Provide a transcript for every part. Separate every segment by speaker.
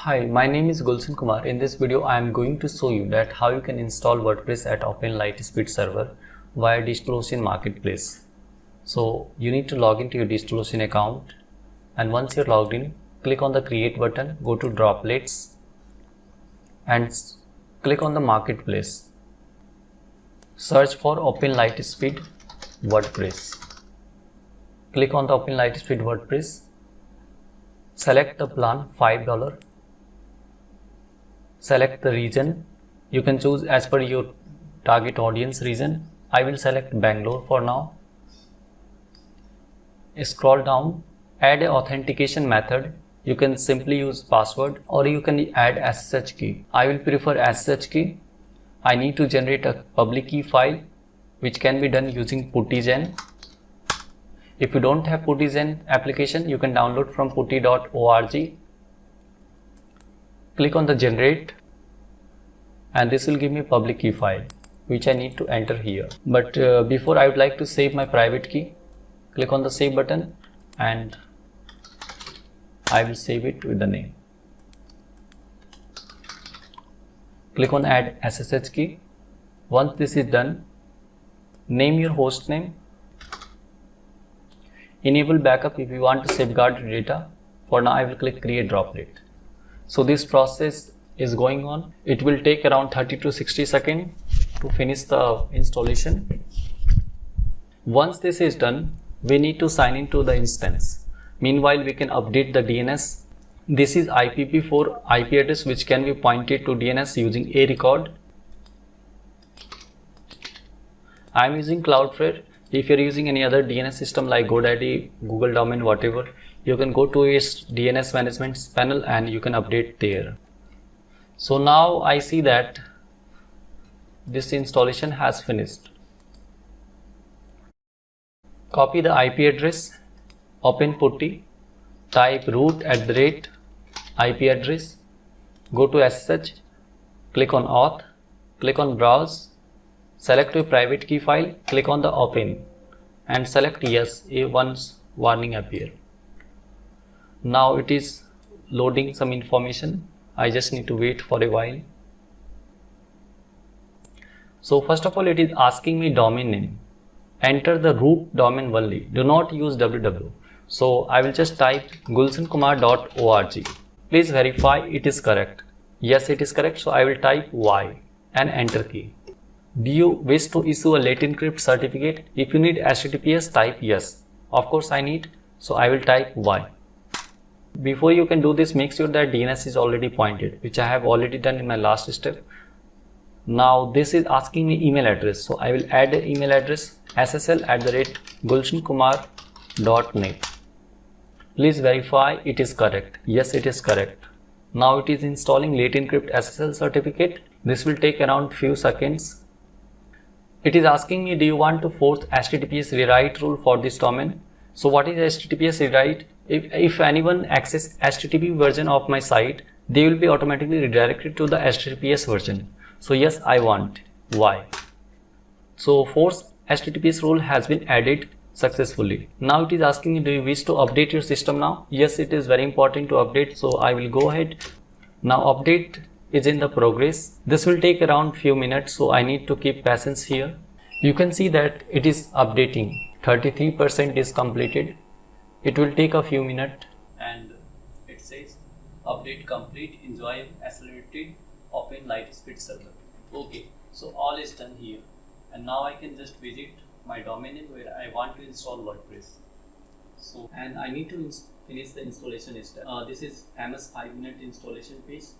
Speaker 1: Hi, my name is Gulshan Kumar. In this video, I am going to show you that how you can install WordPress at Open Lightspeed server via DigitalOcean Marketplace. So you need to log into your DigitalOcean account, and once you're logged in, click on the Create button, go to Droplets and click on the Marketplace. Search for Open Lightspeed WordPress. Click on the Open Lightspeed WordPress. Select the plan $5. Select the region. You can choose as per your target audience region. I will select Bangalore for now. Scroll down, add an authentication method. You can simply use password or you can add SSH key. I will prefer SSH key. I need to generate a public key file which can be done using PuttyGen. If you don't have PuttyGen application, you can download from putty.org. Click on the generate and this will give me a public key file which I need to enter here. But before, I would like to save my private key. Click on the save button and I will save it with the name. Click on add SSH key. Once this is done, name your host name. Enable backup if you want to safeguard your data. For now, I will click create droplet. So this process is going on. It will take around 30 to 60 seconds to finish the installation. Once this is done, we need to sign into the instance. Meanwhile, we can update the DNS. This is IPv4 IP address which can be pointed to DNS using a record. I am using Cloudflare. If you are using any other DNS system like GoDaddy, Google Domain, whatever, you can go to its DNS management panel and you can update there. So now I see that this installation has finished. Copy the IP address, open Putty, type root@IP address, go to SSH, click on auth, click on browse, select your private key file, click on the open and select yes. Once warning appear. Now it is loading some information. I just need to wait for a while. So first of all, it is asking me domain name. Enter the root domain only. Do not use www. So I will just type gulshankumar.org. Please verify it is correct. Yes, it is correct. So I will type Y and enter key. Do you wish to issue a late encrypt certificate? If you need HTTPS, type yes. Of course I need. So I will type Y. Before you can do this, make sure that DNS is already pointed, which I have already done in my last step. Now this is asking me email address. So I will add an email address ssl@gulshankumar.net. Please verify it is correct. Yes, it is correct. Now it is installing late encrypt SSL certificate. This will take around few seconds. It is asking me, do you want to force HTTPS rewrite rule for this domain? So what is HTTPS rewrite? If anyone access HTTP version of my site, they will be automatically redirected to the HTTPS version. So yes, I want. Why? So force HTTPS rule has been added successfully. Now it is asking me, do you wish to update your system now? Yes, it is very important to update. So I will go ahead. Now update is in the progress. This will take around few minutes. So I need to keep patience here. You can see that it is updating. 33% is completed. It will take a few minutes and it says update complete, enjoy accelerated Open Lightspeed server. Okay, so all is done here and now I can just visit my domain name where I want to install WordPress. So, and I need to finish the installation step. This is famous 5-minute installation page.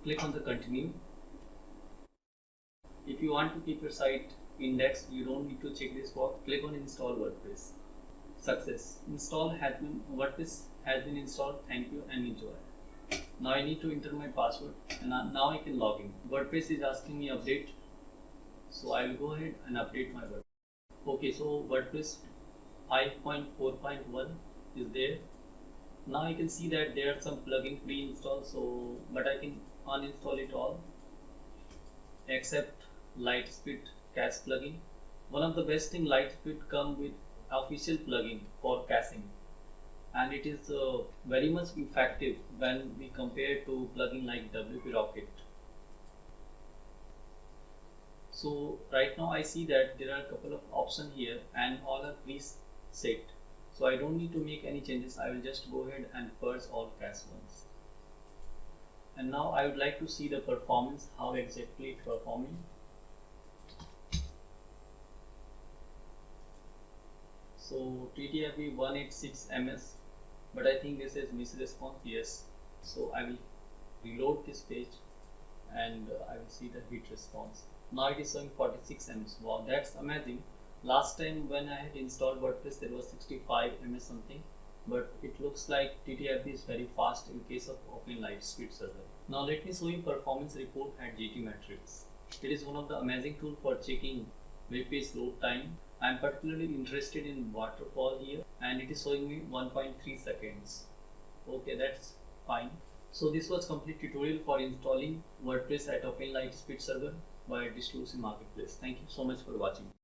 Speaker 1: Click on the continue. If you want to keep your site indexed, you don't need to check this box. Click on install WordPress. Success. WordPress has been installed. Thank you and enjoy. Now I need to enter my password and now I can log in. WordPress is asking me update. So I will go ahead and update my WordPress. Okay, so WordPress 5.4.1 is there. Now you can see that there are some plugin pre-installed, but I can uninstall it all except Lightspeed cache plugin. One of the best thing, Lightspeed come with official plugin for caching. and it is very much effective when we compare to plugin like WP Rocket. So right now I see that there are a couple of options here and all are preset. So I don't need to make any changes. I will just go ahead and purge all cache ones. And now I would like to see the performance, how exactly it's performing. So TTIP 186 ms, but I think this is miss response. Yes. So I will reload this page and I will see the hit response. Now it is showing 46 ms. Wow, that's amazing. Last time when I had installed WordPress, there was 65 ms something, but it looks like TTIP is very fast in case of Open Lightspeed server. Now let me show you performance report at GTmetrix. It is one of the amazing tool for checking web page load time. I am particularly interested in waterfall here, and it is showing me 1.3 seconds. Okay, that's fine. So this was complete tutorial for installing WordPress at Open Lightspeed server by DistroLucy Marketplace. Thank you so much for watching.